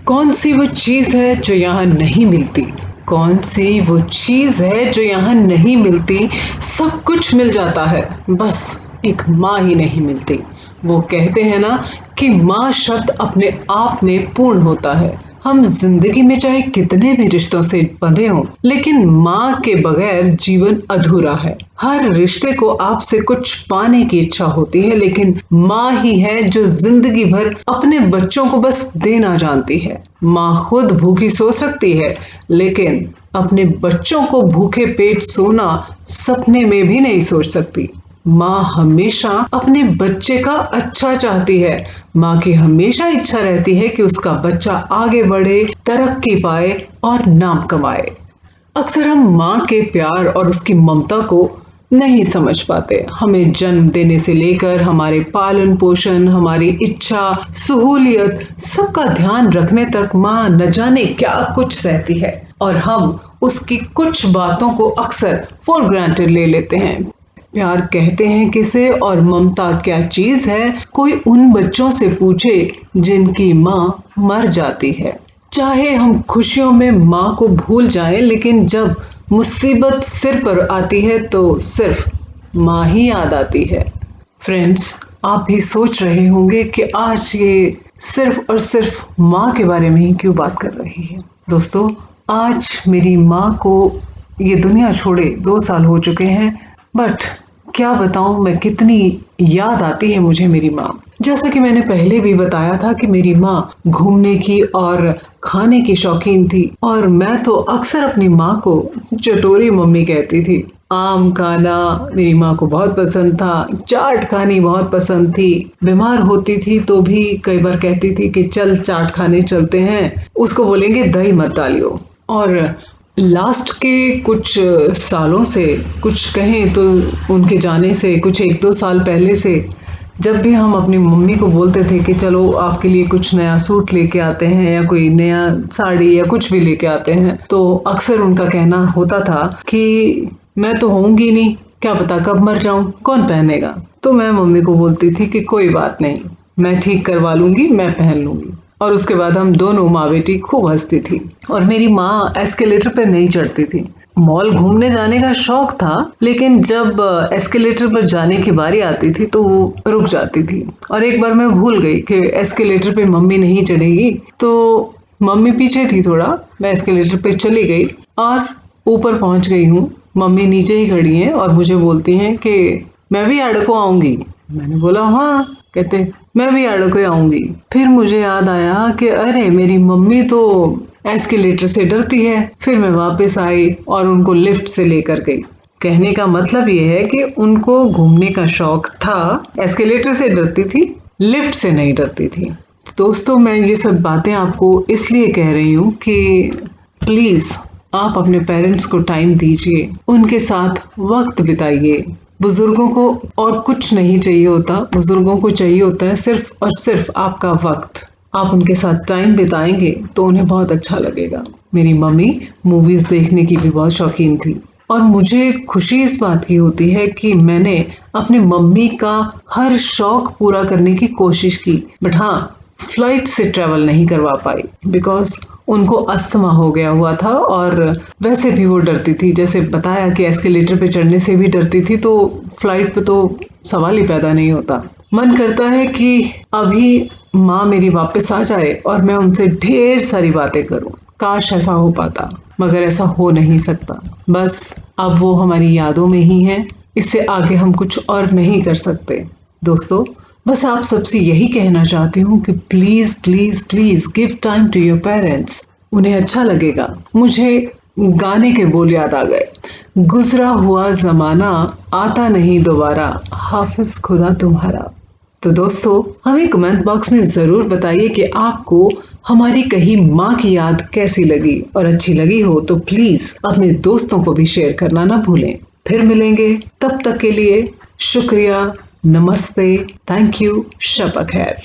कौन सी वो चीज़ है जो यहाँ नहीं मिलती? कौन सी वो चीज़ है जो यहाँ नहीं मिलती? सब कुछ मिल जाता है, बस एक माँ ही नहीं मिलती। वो कहते हैं ना कि माँ शब्द अपने आप में पूर्ण होता है। हम जिंदगी में चाहे कितने भी रिश्तों से बंधे हों, लेकिन माँ के बगैर जीवन अधूरा है। हर रिश्ते को आपसे कुछ पाने की इच्छा होती है, लेकिन माँ ही है जो जिंदगी भर अपने बच्चों को बस देना जानती है। माँ खुद भूखी सो सकती है, लेकिन अपने बच्चों को भूखे पेट सोना सपने में भी नहीं सोच सकती। माँ हमेशा अपने बच्चे का अच्छा चाहती है। माँ की हमेशा इच्छा रहती है कि उसका बच्चा आगे बढ़े, तरक्की पाए और नाम कमाए। अक्सर हम माँ के प्यार और उसकी ममता को नहीं समझ पाते। हमें जन्म देने से लेकर हमारे पालन पोषण, हमारी इच्छा, सहूलियत, सबका ध्यान रखने तक माँ न जाने क्या कुछ सहती है, और हम उसकी कुछ बातों को अक्सर फॉर ग्रांटेड ले लेते हैं। प्यार कहते हैं किसे और ममता क्या चीज है, कोई उन बच्चों से पूछे जिनकी माँ मर जाती है। चाहे हम खुशियों में माँ को भूल जाएं, लेकिन जब मुसीबत सिर पर आती है तो सिर्फ माँ ही याद आती है। फ्रेंड्स, आप भी सोच रहे होंगे कि आज ये सिर्फ और सिर्फ माँ के बारे में ही क्यों बात कर रही है। दोस्तों, आज मेरी माँ को ये दुनिया छोड़े 2 साल हो चुके हैं, बट क्या बताऊं मैं कितनी याद आती है मुझे मेरी माँ। जैसा कि मैंने पहले भी बताया था कि मेरी माँ घूमने की और खाने की शौकीन थी, और मैं तो अक्सर अपनी माँ को चटोरी मम्मी कहती थी। आम खाना मेरी माँ को बहुत पसंद था, चाट खानी बहुत पसंद थी। बीमार होती थी तो भी कई बार कहती थी कि चल चाट खाने चलते हैं, उसको बोलेंगे दही मत डालियो। और लास्ट के कुछ सालों से, कुछ कहें तो उनके जाने से कुछ 1-2 साल पहले से, जब भी हम अपनी मम्मी को बोलते थे कि चलो आपके लिए कुछ नया सूट लेके आते हैं या कोई नया साड़ी या कुछ भी लेके आते हैं, तो अक्सर उनका कहना होता था कि मैं तो होंगी नहीं, क्या पता कब मर जाऊं, कौन पहनेगा। तो मैं मम्मी को बोलती थी कि कोई बात नहीं, मैं ठीक करवा लूंगी, मैं पहन लूंगी। और उसके बाद हम दोनों माँ बेटी खूब हंसती थी। और मेरी माँ एस्केलेटर पे नहीं चढ़ती थी। मॉल घूमने जाने का शौक था, लेकिन जब एस्केलेटर पर जाने की बारी आती थी तो वो रुक जाती थी। और एक बार मैं भूल गई कि एस्केलेटर पे मम्मी नहीं चढ़ेगी, तो मम्मी पीछे थी थोड़ा, मैं एस्केलेटर पे चली गई और ऊपर पहुंच गई हूँ। मम्मी नीचे ही खड़ी हैं और मुझे बोलती हैं कि मैं भी आड़को आऊंगी। मैंने बोला हाँ। कहते मैं भी आड़को आऊंगी। फिर मुझे याद आया कि अरे मेरी मम्मी तो एस्केलेटर से डरती है। फिर मैं वापस आई और उनको लिफ्ट से लेकर गई। कहने का मतलब ये है कि उनको घूमने का शौक था, एस्केलेटर से डरती थी, लिफ्ट से नहीं डरती थी। दोस्तों, मैं ये सब बातें आपको इसलिए कह रही हूँ कि प्लीज आप अपने पेरेंट्स को टाइम दीजिए, उनके साथ वक्त बिताइए। बुजुर्गों को और कुछ नहीं चाहिए होता, बुजुर्गों को चाहिए होता है सिर्फ और सिर्फ आपका वक्त। आप उनके साथ टाइम बिताएंगे तो उन्हें बहुत अच्छा लगेगा। मेरी मम्मी मूवीज देखने की भी बहुत शौकीन थी, और मुझे खुशी इस बात की होती है कि मैंने अपनी मम्मी का हर शौक पूरा करने की कोशिश की। बट हाँ, फ्लाइट से ट्रैवल नहीं करवा पाई, बिकॉज उनको अस्थमा हो गया हुआ था, और वैसे भी वो डरती थी। जैसे बताया कि एस्केलेटर पे चढ़ने से भी डरती थी, तो फ्लाइट पे तो सवाल ही पैदा नहीं होता। मन करता है कि अभी माँ मेरी वापस आ जाए और मैं उनसे ढेर सारी बातें करूं। काश ऐसा हो पाता, मगर ऐसा हो नहीं सकता। बस अब वो हमारी यादों में ही है, इससे आगे हम कुछ और नहीं कर सकते। दोस्तों, बस आप सबसे यही कहना चाहती हूँ कि please please please give time to your parents, उन्हें अच्छा लगेगा। मुझे गाने के बोल याद आ गए, गुजरा हुआ जमाना आता नहीं दोबारा, हाफिज खुदा तुम्हारा। तो दोस्तों, हमें कमेंट बॉक्स में जरूर बताइए कि आपको हमारी कही माँ की याद कैसी लगी, और अच्छी लगी हो तो प्लीज अपने दोस्तों को भी शेयर करना ना भूलें। फिर मिलेंगे, तब तक के लिए शुक्रिया, नमस्ते, थैंक यू, शब खैर।